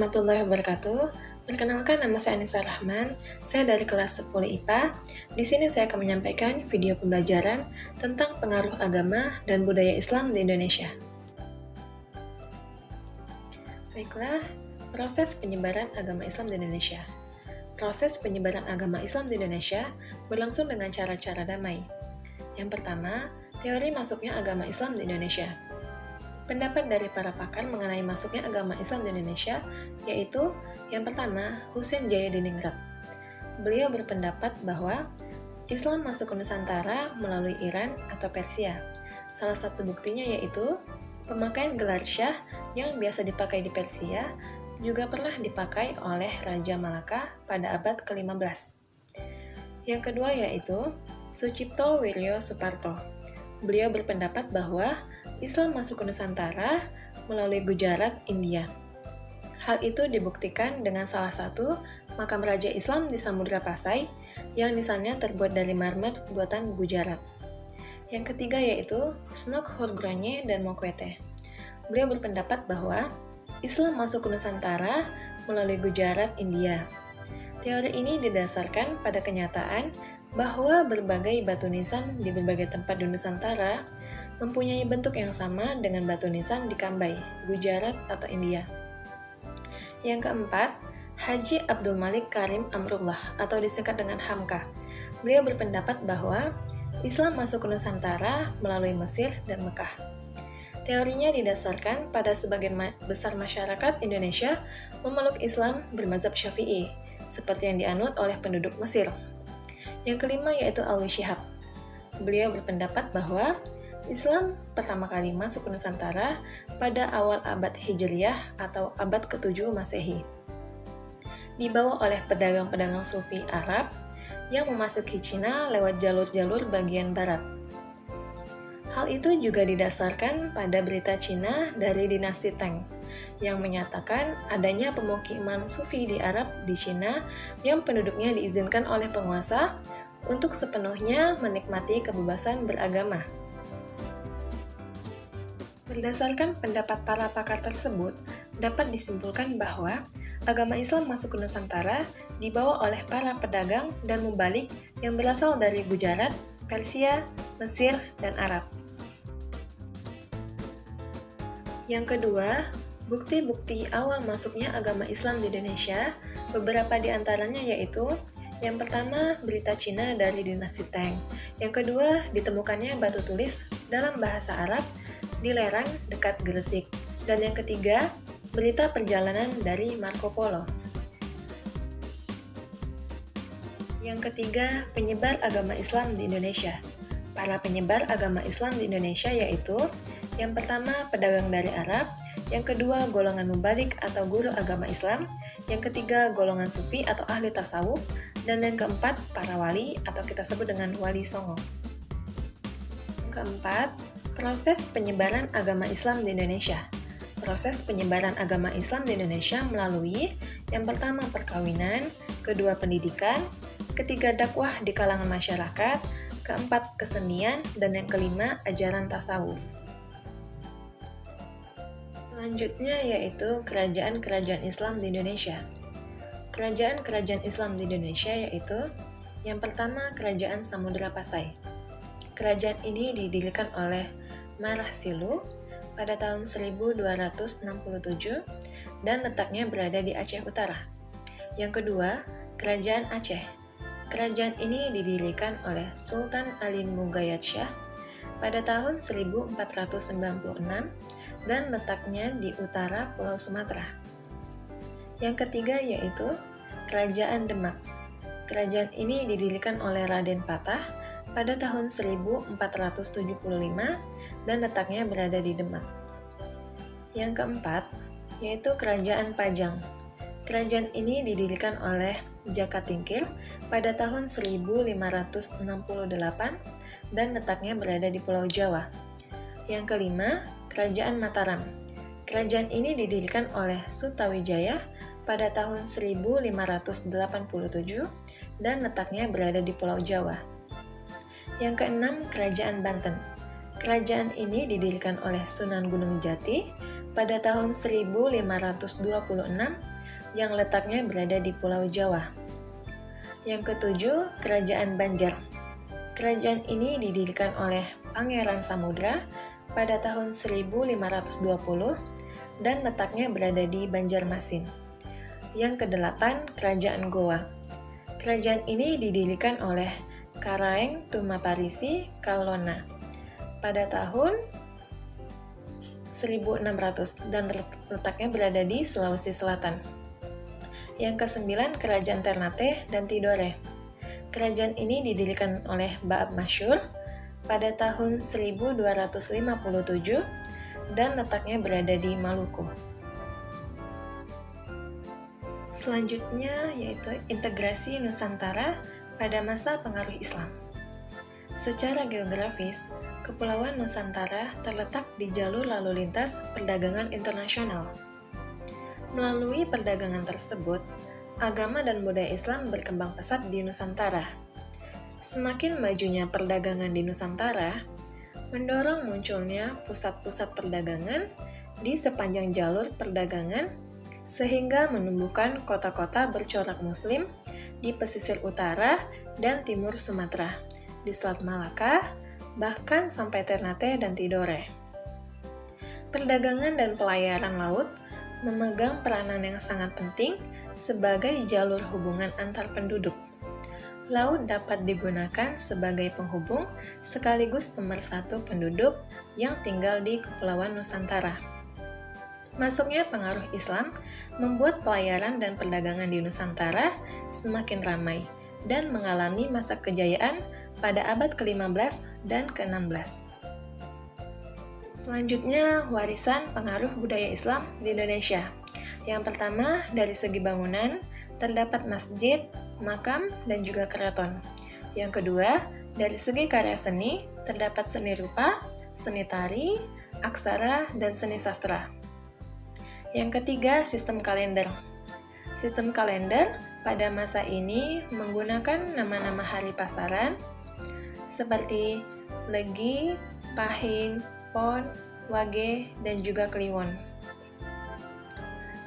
warahmatullahi wabarakatuh. Perkenalkan, nama saya Anissa Rahman. Saya dari kelas 10 IPA. Di sini saya akan menyampaikan video pembelajaran tentang pengaruh agama dan budaya Islam di Indonesia. Baiklah, proses penyebaran agama Islam di Indonesia. Proses penyebaran agama Islam di Indonesia berlangsung dengan cara-cara damai. Yang pertama, teori masuknya agama Islam di Indonesia. Pendapat dari para pakar mengenai masuknya agama Islam di Indonesia yaitu yang pertama, Husein Jayadiningrat. Beliau berpendapat bahwa Islam masuk ke Nusantara melalui Iran atau Persia. Salah satu buktinya yaitu pemakaian gelar Syah yang biasa dipakai di Persia juga pernah dipakai oleh Raja Malaka pada abad ke-15. Yang kedua yaitu Sucipto Wiryo Suparto. Beliau berpendapat bahwa Islam masuk ke Nusantara melalui Gujarat, India. Hal itu dibuktikan dengan salah satu makam Raja Islam di Samudra Pasai yang desainnya terbuat dari marmer buatan Gujarat. Yang ketiga yaitu Snok Hurgranye dan Mokwete. Beliau berpendapat bahwa Islam masuk ke Nusantara melalui Gujarat, India. Teori ini didasarkan pada kenyataan bahwa berbagai batu nisan di berbagai tempat di Nusantara mempunyai bentuk yang sama dengan batu nisan di Kambai, Gujarat atau India. Yang keempat, Haji Abdul Malik Karim Amrullah atau disingkat dengan Hamka. Beliau berpendapat bahwa Islam masuk ke Nusantara melalui Mesir dan Mekah. Teorinya didasarkan pada sebagian besar masyarakat Indonesia memeluk Islam bermazhab Syafi'i, seperti yang dianut oleh penduduk Mesir. Yang kelima yaitu Alwi Shihab. Beliau berpendapat bahwa Islam pertama kali masuk ke Nusantara pada awal abad Hijriyah atau abad ke-7 Masehi. Dibawa oleh pedagang-pedagang Sufi Arab yang memasuki Cina lewat jalur-jalur bagian barat. Hal itu juga didasarkan pada berita Cina dari dinasti Tang yang menyatakan adanya pemukiman Sufi di Arab di Cina yang penduduknya diizinkan oleh penguasa untuk sepenuhnya menikmati kebebasan beragama. Berdasarkan pendapat para pakar tersebut, dapat disimpulkan bahwa agama Islam masuk ke Nusantara dibawa oleh para pedagang dan mubalik yang berasal dari Gujarat, Persia, Mesir, dan Arab. Yang kedua, bukti-bukti awal masuknya agama Islam di Indonesia, beberapa di antaranya yaitu yang pertama, berita Cina dari dinasti Tang. Yang kedua, ditemukannya batu tulis dalam bahasa Arab di lereng dekat Gresik. Dan yang ketiga, berita perjalanan dari Marco Polo. Yang ketiga, penyebar agama Islam di Indonesia. Para penyebar agama Islam di Indonesia yaitu yang pertama, pedagang dari Arab, yang kedua, golongan mubalik atau guru agama Islam, yang ketiga, golongan sufi atau ahli tasawuf, dan yang keempat, para wali atau kita sebut dengan wali songo. Yang keempat, proses penyebaran agama Islam di Indonesia. Proses penyebaran agama Islam di Indonesia melalui yang pertama perkawinan, kedua pendidikan, ketiga dakwah di kalangan masyarakat, keempat kesenian, dan yang kelima ajaran tasawuf. Selanjutnya yaitu kerajaan-kerajaan Islam di Indonesia. Kerajaan-kerajaan Islam di Indonesia yaitu yang pertama Kerajaan Samudra Pasai. Kerajaan ini didirikan oleh Marah Silu pada tahun 1267 dan letaknya berada di Aceh Utara. Yang kedua, Kerajaan Aceh. Kerajaan ini didirikan oleh Sultan Ali Mugayat Shah pada tahun 1496 dan letaknya di utara Pulau Sumatera. Yang ketiga yaitu Kerajaan Demak. Kerajaan ini didirikan oleh Raden Patah pada tahun 1475 dan letaknya berada di Demak. Yang keempat yaitu Kerajaan Pajang. Kerajaan ini didirikan oleh Jaka Tingkir pada tahun 1568 dan letaknya berada di Pulau Jawa. Yang kelima, Kerajaan Mataram. Kerajaan ini didirikan oleh Sutawijaya pada tahun 1587 dan letaknya berada di Pulau Jawa. Yang keenam, Kerajaan Banten. Kerajaan ini didirikan oleh Sunan Gunung Jati pada tahun 1526 yang letaknya berada di Pulau Jawa. Yang ketujuh, Kerajaan Banjar. Kerajaan ini didirikan oleh Pangeran Samudra pada tahun 1520 dan letaknya berada di Banjarmasin. Yang kedelapan, Kerajaan Goa. Kerajaan ini didirikan oleh Karaeng Tumaparisi Kallona pada tahun 1600 dan letaknya berada di Sulawesi Selatan. Yang kesembilan, Kerajaan Ternate dan Tidore. Kerajaan ini didirikan oleh Baab Masyur pada tahun 1257 dan letaknya berada di Maluku. Selanjutnya yaitu integrasi Nusantara pada masa pengaruh Islam. Secara geografis, Kepulauan Nusantara terletak di jalur lalu lintas perdagangan internasional. Melalui perdagangan tersebut, agama dan budaya Islam berkembang pesat di Nusantara. Semakin majunya perdagangan di Nusantara, mendorong munculnya pusat-pusat perdagangan di sepanjang jalur perdagangan, sehingga menumbuhkan kota-kota bercorak Muslim di pesisir utara dan timur Sumatera, di Selat Malaka, bahkan sampai Ternate dan Tidore. Perdagangan dan pelayaran laut memegang peranan yang sangat penting sebagai jalur hubungan antar penduduk. Laut dapat digunakan sebagai penghubung sekaligus pemersatu penduduk yang tinggal di Kepulauan Nusantara. Masuknya pengaruh Islam membuat pelayaran dan perdagangan di Nusantara semakin ramai dan mengalami masa kejayaan pada abad ke-15 dan ke-16. Selanjutnya, warisan pengaruh budaya Islam di Indonesia. Yang pertama, dari segi bangunan, terdapat masjid, makam, dan juga keraton. Yang kedua, dari segi karya seni, terdapat seni rupa, seni tari, aksara, dan seni sastra. Yang ketiga, sistem kalender. Sistem kalender pada masa ini menggunakan nama-nama hari pasaran seperti Legi, Pahing, Pon, Wage, dan juga Kliwon.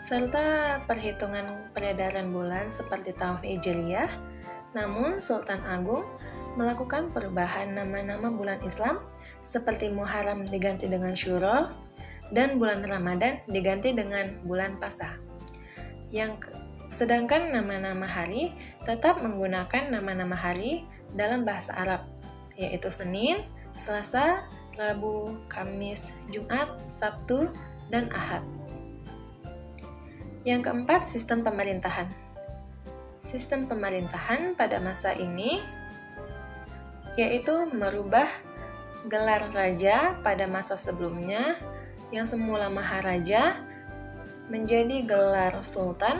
Serta perhitungan peredaran bulan seperti tahun Hijriyah, namun Sultan Agung melakukan perubahan nama-nama bulan Islam seperti Muharram diganti dengan Syuro dan bulan Ramadan diganti dengan bulan Pasa. Sedangkan nama-nama hari tetap menggunakan nama-nama hari dalam bahasa Arab, yaitu Senin, Selasa, Rabu, Kamis, Jumat, Sabtu, dan Ahad. Yang keempat, sistem pemerintahan. Sistem pemerintahan pada masa ini yaitu merubah gelar raja pada masa sebelumnya yang semula maharaja menjadi gelar sultan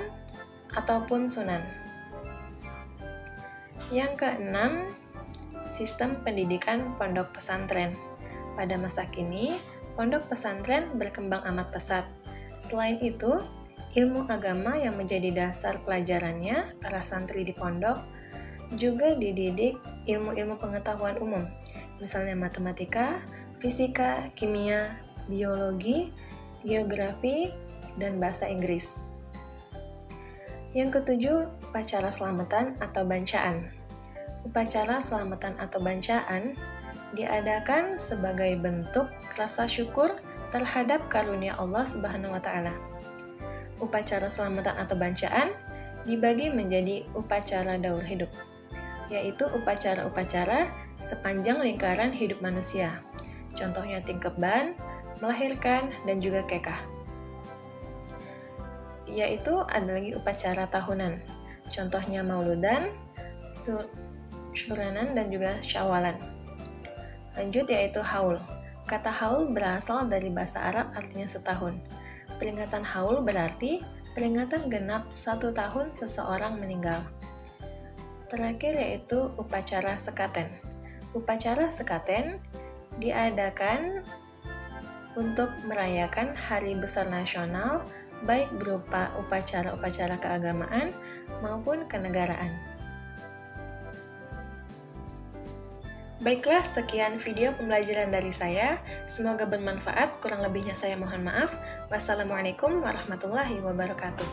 ataupun sunan. Yang keenam, sistem pendidikan pondok pesantren. Pada masa kini, pondok pesantren berkembang amat pesat. Selain itu, ilmu agama yang menjadi dasar pelajarannya para santri di pondok juga dididik ilmu-ilmu pengetahuan umum, misalnya matematika, fisika, kimia, biologi, geografi, dan bahasa Inggris. Yang ketujuh, upacara selamatan atau bancaan. Upacara selamatan atau bancaan diadakan sebagai bentuk rasa syukur terhadap karunia Allah Subhanahu wa Ta'ala. Upacara selamatan atau bancaan dibagi menjadi upacara daur hidup, yaitu upacara-upacara sepanjang lingkaran hidup manusia. Contohnya tingkeban, melahirkan, dan juga kekah. Yaitu ada lagi upacara tahunan. Contohnya mauludan, syuranan, dan juga syawalan. Lanjut yaitu haul. Kata haul berasal dari bahasa Arab artinya setahun. Peringatan haul berarti peringatan genap 1 tahun seseorang meninggal. Terakhir yaitu upacara sekaten. Upacara sekaten diadakan untuk merayakan hari besar nasional, baik berupa upacara-upacara keagamaan maupun kenegaraan. Baiklah, sekian video pembelajaran dari saya. Semoga bermanfaat. Kurang lebihnya saya mohon maaf. Wassalamualaikum warahmatullahi wabarakatuh.